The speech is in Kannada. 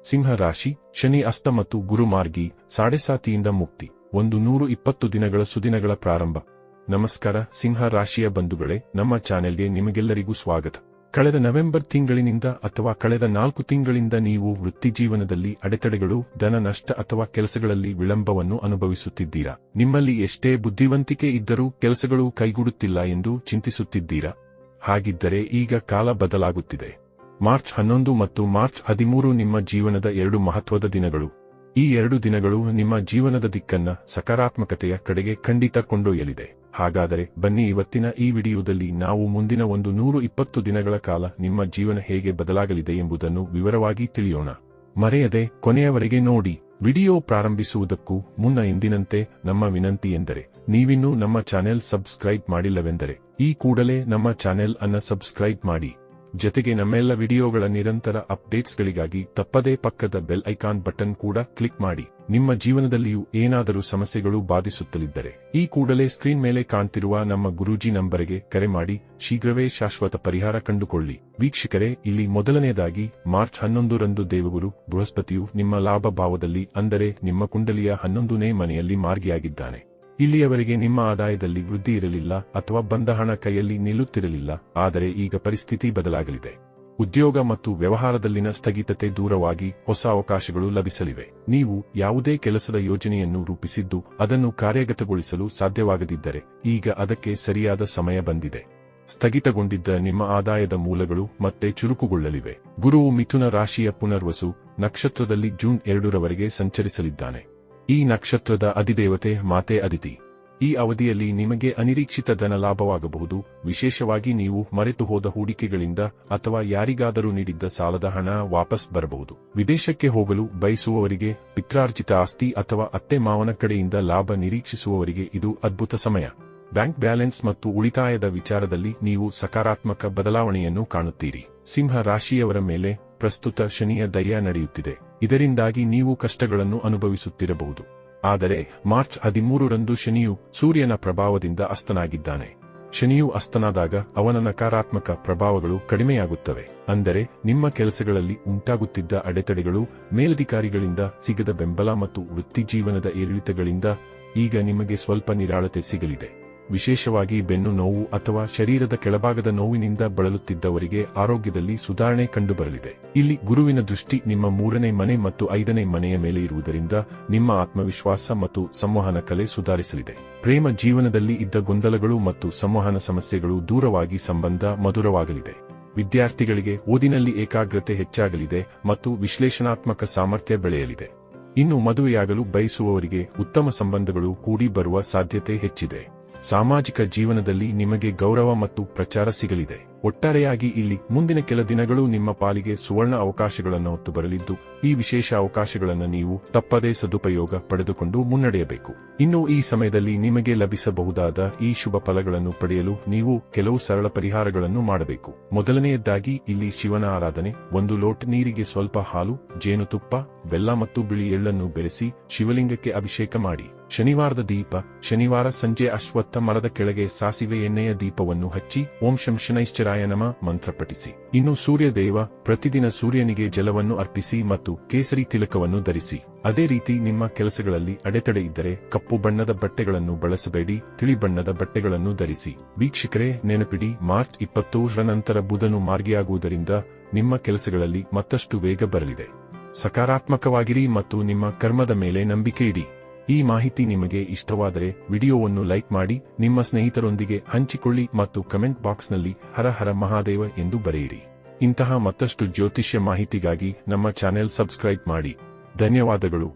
ಸಿಂಹ ರಾಶಿ, ಶನಿ ಅಸ್ತ ಮತ್ತು ಗುರು ಮಾರ್ಗಿ, ಸಾಡೆಸಾತಿಯಿಂದ ಮುಕ್ತಿ, 120 ದಿನಗಳ ಸುದಿನಗಳ ಪ್ರಾರಂಭ. ನಮಸ್ಕಾರ ಸಿಂಹ ರಾಶಿಯ ಬಂಧುಗಳೇ, ನಮ್ಮ ಚಾನೆಲ್ಗೆ ನಿಮಗೆಲ್ಲರಿಗೂ ಸ್ವಾಗತ. ಕಳೆದ ನವೆಂಬರ್ ತಿಂಗಳಿನಿಂದ ಅಥವಾ ಕಳೆದ 4 ತಿಂಗಳಿಂದ ನೀವು ವೃತ್ತಿಜೀವನದಲ್ಲಿ ಅಡೆತಡೆಗಳು, ಧನ ನಷ್ಟ ಅಥವಾ ಕೆಲಸಗಳಲ್ಲಿ ವಿಳಂಬವನ್ನು ಅನುಭವಿಸುತ್ತಿದ್ದೀರಾ. ನಿಮ್ಮಲ್ಲಿ ಎಷ್ಟೇ ಬುದ್ಧಿವಂತಿಕೆ ಇದ್ದರೂ ಕೆಲಸಗಳು ಕೈಗೂಡುತ್ತಿಲ್ಲ ಎಂದು ಚಿಂತಿಸುತ್ತಿದ್ದೀರಾ. ಹಾಗಿದ್ದರೆ ಈಗ ಕಾಲ ಬದಲಾಗುತ್ತಿದೆ. ಮಾರ್ಚ್ 11 ಮತ್ತು ಮಾರ್ಚ್ 13 ನಿಮ್ಮ ಜೀವನದ 2 ಮಹತ್ವದ ದಿನಗಳು. ಈ 2 ದಿನಗಳು ನಿಮ್ಮ ಜೀವನದ ದಿಕ್ಕನ್ನ ಸಕಾರಾತ್ಮಕತೆಯ ಕಡೆಗೆ ಖಂಡಿತ ಕೊಂಡೊಯ್ಯಲಿದೆ. ಹಾಗಾದರೆ ಬನ್ನಿ, ಇವತ್ತಿನ ಈ ವಿಡಿಯೋದಲ್ಲಿ ನಾವು ಮುಂದಿನ 120 ದಿನಗಳ ಕಾಲ ನಿಮ್ಮ ಜೀವನ ಹೇಗೆ ಬದಲಾಗಲಿದೆ ಎಂಬುದನ್ನು ವಿವರವಾಗಿ ತಿಳಿಯೋಣ. ಮರೆಯದೆ ಕೊನೆಯವರೆಗೆ ನೋಡಿ. ವಿಡಿಯೋ ಪ್ರಾರಂಭಿಸುವುದಕ್ಕೂ ಮುನ್ನ ಎಂದಿನಂತೆ ನಮ್ಮ ವಿನಂತಿ ಎಂದರೆ, ನೀವಿನ್ನೂ ನಮ್ಮ ಚಾನೆಲ್ ಸಬ್ಸ್ಕ್ರೈಬ್ ಮಾಡಿಲ್ಲವೆಂದರೆ ಈ ಕೂಡಲೇ ನಮ್ಮ ಚಾನೆಲ್ ಅನ್ನು ಸಬ್ಸ್ಕ್ರೈಬ್ ಮಾಡಿ. ಜತೆಗೆ ನಮ್ಮೆಲ್ಲ ವಿಡಿಯೋಗಳ ನಿರಂತರ ಅಪ್ಡೇಟ್ಸ್ಗಳಿಗಾಗಿ ತಪ್ಪದೇ ಪಕ್ಕದ ಬೆಲ್ ಐಕಾನ್ ಬಟನ್ ಕೂಡ ಕ್ಲಿಕ್ ಮಾಡಿ. ನಿಮ್ಮ ಜೀವನದಲ್ಲಿಯೂ ಏನಾದರೂ ಸಮಸ್ಯೆಗಳು ಬಾಧಿಸುತ್ತಲಿದ್ದರೆ ಈ ಕೂಡಲೇ ಸ್ಕ್ರೀನ್ ಮೇಲೆ ಕಾಣ್ತಿರುವ ನಮ್ಮ ಗುರೂಜಿ ನಂಬರಿಗೆ ಕರೆ ಮಾಡಿ ಶೀಘ್ರವೇ ಶಾಶ್ವತ ಪರಿಹಾರ ಕಂಡುಕೊಳ್ಳಿ. ವೀಕ್ಷಕರೇ, ಇಲ್ಲಿ ಮೊದಲನೆಯದಾಗಿ ಮಾರ್ಚ್ 11 ರಂದು ದೇವಗುರು ಬೃಹಸ್ಪತಿಯು ನಿಮ್ಮ ಲಾಭ ಭಾವದಲ್ಲಿ, ಅಂದರೆ ನಿಮ್ಮ ಕುಂಡಲಿಯ 11ನೇ ಮನೆಯಲ್ಲಿ ಮಾರ್ಗಿಯಾಗಿದ್ದಾನೆ. ಇಲ್ಲಿಯವರೆಗೆ ನಿಮ್ಮ ಆದಾಯದಲ್ಲಿ ವೃದ್ಧಿ ಇರಲಿಲ್ಲ ಅಥವಾ ಬಂದ ಹಣ ಕೈಯಲ್ಲಿ ನಿಲ್ಲುತ್ತಿರಲಿಲ್ಲ. ಆದರೆ ಈಗ ಪರಿಸ್ಥಿತಿ ಬದಲಾಗಲಿದೆ. ಉದ್ಯೋಗ ಮತ್ತು ವ್ಯವಹಾರದಲ್ಲಿನ ಸ್ಥಗಿತತೆ ದೂರವಾಗಿ ಹೊಸ ಅವಕಾಶಗಳು ಲಭಿಸಲಿವೆ. ನೀವು ಯಾವುದೇ ಕೆಲಸದ ಯೋಜನೆಯನ್ನು ರೂಪಿಸಿದ್ದು ಅದನ್ನು ಕಾರ್ಯಗತಗೊಳಿಸಲು ಸಾಧ್ಯವಾಗದಿದ್ದರೆ ಈಗ ಅದಕ್ಕೆ ಸರಿಯಾದ ಸಮಯ ಬಂದಿದೆ. ಸ್ಥಗಿತಗೊಂಡಿದ್ದ ನಿಮ್ಮ ಆದಾಯದ ಮೂಲಗಳು ಮತ್ತೆ ಚುರುಕುಗೊಳ್ಳಲಿವೆ. ಗುರುವು ಮಿಥುನ ರಾಶಿಯ ಪುನರ್ವಸು ನಕ್ಷತ್ರದಲ್ಲಿ ಜೂನ್ 2 ರವರೆಗೆ ಸಂಚರಿಸಲಿದ್ದಾನೆ. ಈ ನಕ್ಷತ್ರದ ಅಧಿದೇವತೆ ಮಾತೆ ಅದಿತಿ. ಈ ಅವಧಿಯಲ್ಲಿ ನಿಮಗೆ ಅನಿರೀಕ್ಷಿತ ಧನ ಲಾಭವಾಗಬಹುದು. ವಿಶೇಷವಾಗಿ ನೀವು ಮರೆತು ಹೋದ ಹೂಡಿಕೆಗಳಿಂದ ಅಥವಾ ಯಾರಿಗಾದರೂ ನೀಡಿದ್ದ ಸಾಲದ ಹಣ ವಾಪಸ್ ಬರಬಹುದು. ವಿದೇಶಕ್ಕೆ ಹೋಗಲು ಬಯಸುವವರಿಗೆ, ಪಿತ್ರಾರ್ಜಿತ ಆಸ್ತಿ ಅಥವಾ ಅತ್ತೆ ಮಾವನ ಕಡೆಯಿಂದ ಲಾಭ ನಿರೀಕ್ಷಿಸುವವರಿಗೆ ಇದು ಅದ್ಭುತ ಸಮಯ. ಬ್ಯಾಂಕ್ ಬ್ಯಾಲೆನ್ಸ್ ಮತ್ತು ಉಳಿತಾಯದ ವಿಚಾರದಲ್ಲಿ ನೀವು ಸಕಾರಾತ್ಮಕ ಬದಲಾವಣೆಯನ್ನು ಕಾಣುತ್ತೀರಿ. ಸಿಂಹ ರಾಶಿಯವರ ಮೇಲೆ ಪ್ರಸ್ತುತ ಶನಿಯ ದಯ ನಡೆಯುತ್ತಿದೆ. ಇದರಿಂದಾಗಿ ನೀವು ಕಷ್ಟಗಳನ್ನು ಅನುಭವಿಸುತ್ತಿರಬಹುದು. ಆದರೆ ಮಾರ್ಚ್ 13 ರಂದು ಶನಿಯು ಸೂರ್ಯನ ಪ್ರಭಾವದಿಂದ ಅಸ್ತನಾಗಿದ್ದಾನೆ. ಶನಿಯು ಅಸ್ತನಾದಾಗ ಅವನ ನಕಾರಾತ್ಮಕ ಪ್ರಭಾವಗಳು ಕಡಿಮೆಯಾಗುತ್ತವೆ. ಅಂದರೆ ನಿಮ್ಮ ಕೆಲಸಗಳಲ್ಲಿ ಉಂಟಾಗುತ್ತಿದ್ದ ಅಡೆತಡೆಗಳು, ಮೇಲಧಿಕಾರಿಗಳಿಂದ ಸಿಗದ ಬೆಂಬಲ ಮತ್ತು ವೃತ್ತಿಜೀವನದ ಏರಿಳಿತಗಳಿಂದ ಈಗ ನಿಮಗೆ ಸ್ವಲ್ಪ ನಿರಾಳತೆ ಸಿಗಲಿದೆ. ವಿಶೇಷವಾಗಿ ಬೆನ್ನು ನೋವು ಅಥವಾ ಶರೀರದ ಕೆಳಭಾಗದ ನೋವಿನಿಂದ ಬಳಲುತ್ತಿದ್ದವರಿಗೆ ಆರೋಗ್ಯದಲ್ಲಿ ಸುಧಾರಣೆ ಕಂಡುಬರಲಿದೆ. ಇಲ್ಲಿ ಗುರುವಿನ ದೃಷ್ಟಿ ನಿಮ್ಮ 3ನೇ ಮನೆ ಮತ್ತು 5ನೇ ಮನೆಯ ಮೇಲೆ ಇರುವುದರಿಂದ ನಿಮ್ಮ ಆತ್ಮವಿಶ್ವಾಸ ಮತ್ತು ಸಂವಹನ ಕಲೆ ಸುಧಾರಿಸಲಿದೆ. ಪ್ರೇಮ ಜೀವನದಲ್ಲಿ ಇದ್ದ ಗೊಂದಲಗಳು ಮತ್ತು ಸಂವಹನ ಸಮಸ್ಯೆಗಳು ದೂರವಾಗಿ ಸಂಬಂಧ ಮಧುರವಾಗಲಿದೆ. ವಿದ್ಯಾರ್ಥಿಗಳಿಗೆ ಓದಿನಲ್ಲಿ ಏಕಾಗ್ರತೆ ಹೆಚ್ಚಾಗಲಿದೆ ಮತ್ತು ವಿಶ್ಲೇಷಣಾತ್ಮಕ ಸಾಮರ್ಥ್ಯ ಬೆಳೆಯಲಿದೆ. ಇನ್ನು ಮದುವೆಯಾಗಲು ಬಯಸುವವರಿಗೆ ಉತ್ತಮ ಸಂಬಂಧಗಳು ಕೂಡಿ ಬರುವ ಸಾಧ್ಯತೆ ಹೆಚ್ಚಿದೆ. ಸಾಮಾಜಿಕ ಜೀವನದಲ್ಲಿ ನಿಮಗೆ ಗೌರವ ಮತ್ತು ಪ್ರಚಾರ ಸಿಗಲಿದೆ. ಒಟ್ಟಾರೆಯಾಗಿ ಇಲ್ಲಿ ಮುಂದಿನ ಕೆಲ ದಿನಗಳು ನಿಮ್ಮ ಪಾಲಿಗೆ ಸುವರ್ಣ ಅವಕಾಶಗಳನ್ನು ಹೊತ್ತು ಬರಲಿದ್ದು, ಈ ವಿಶೇಷ ಅವಕಾಶಗಳನ್ನು ನೀವು ತಪ್ಪದೇ ಸದುಪಯೋಗ ಪಡೆದುಕೊಂಡು ಮುನ್ನಡೆಯಬೇಕು. ಇನ್ನು ಈ ಸಮಯದಲ್ಲಿ ನಿಮಗೆ ಲಭಿಸಬಹುದಾದ ಈ ಶುಭ ಫಲಗಳನ್ನು ಪಡೆಯಲು ನೀವು ಕೆಲವು ಸರಳ ಪರಿಹಾರಗಳನ್ನು ಮಾಡಬೇಕು. ಮೊದಲನೆಯದಾಗಿ ಇಲ್ಲಿ ಶಿವನ ಆರಾಧನೆ. 1 ಲೋಟ ನೀರಿಗೆ ಸ್ವಲ್ಪ ಹಾಲು, ಜೇನುತುಪ್ಪ, ಬೆಲ್ಲ ಮತ್ತು ಬಿಳಿ ಎಳ್ಳನ್ನು ಬೆರೆಸಿ ಶಿವಲಿಂಗಕ್ಕೆ ಅಭಿಷೇಕ ಮಾಡಿ. ಶನಿವಾರದ ದೀಪ. ಶನಿವಾರ ಸಂಜೆ ಅಶ್ವತ್ಥ ಮರದ ಕೆಳಗೆ ಸಾಸಿವೆ ಎಣ್ಣೆಯ ದೀಪವನ್ನು ಹಚ್ಚಿ ಓಂ ಶಂ ಶನೈಶ್ಚರಾಯ ನಮಃ ಮಂತ್ರ ಪಠಿಸಿ. ಇನ್ನು ಸೂರ್ಯದೇವ. ಪ್ರತಿದಿನ ಸೂರ್ಯನಿಗೆ ಜಲವನ್ನು ಅರ್ಪಿಸಿ ಮತ್ತು ಕೇಸರಿ ತಿಲಕವನ್ನು ಧರಿಸಿ. ಅದೇ ರೀತಿ ನಿಮ್ಮ ಕೆಲಸಗಳಲ್ಲಿ ಅಡೆತಡೆ ಇದ್ದರೆ ಕಪ್ಪು ಬಣ್ಣದ ಬಟ್ಟೆಗಳನ್ನು ಬಳಸಬೇಡಿ, ತಿಳಿ ಬಣ್ಣದ ಬಟ್ಟೆಗಳನ್ನು ಧರಿಸಿ. ವೀಕ್ಷಕರೇ, ನೆನಪಿಡಿ, ಮಾರ್ಚ್ 20 ರ ನಂತರ ಬುಧನು ಮಾರ್ಗಿಯಾಗುವುದರಿಂದ ನಿಮ್ಮ ಕೆಲಸಗಳಲ್ಲಿ ಮತ್ತಷ್ಟು ವೇಗ ಬರಲಿದೆ. ಸಕಾರಾತ್ಮಕವಾಗಿರಿ ಮತ್ತು ನಿಮ್ಮ ಕರ್ಮದ ಮೇಲೆ ನಂಬಿಕೆ ಇಡಿ. ಈ ಮಾಹಿತಿ ನಿಮಗೆ ಇಷ್ಟವಾದರೆ ವಿಡಿಯೋವನ್ನು ಲೈಕ್ ಮಾಡಿ, ನಿಮ್ಮ ಸ್ನೇಹಿತರೊಂದಿಗೆ ಹಂಚಿಕೊಳ್ಳಿ ಮತ್ತು ಕಮೆಂಟ್ ಬಾಕ್ಸ್ನಲ್ಲಿ ಹರ ಹರ ಮಹಾದೇವ ಎಂದು ಬರೆಯಿರಿ. ಇಂತಹ ಮತ್ತಷ್ಟು ಜ್ಯೋತಿಷ್ಯ ಮಾಹಿತಿಗಾಗಿ ನಮ್ಮ ಚಾನೆಲ್ ಸಬ್ಸ್ಕ್ರೈಬ್ ಮಾಡಿ. ಧನ್ಯವಾದಗಳು.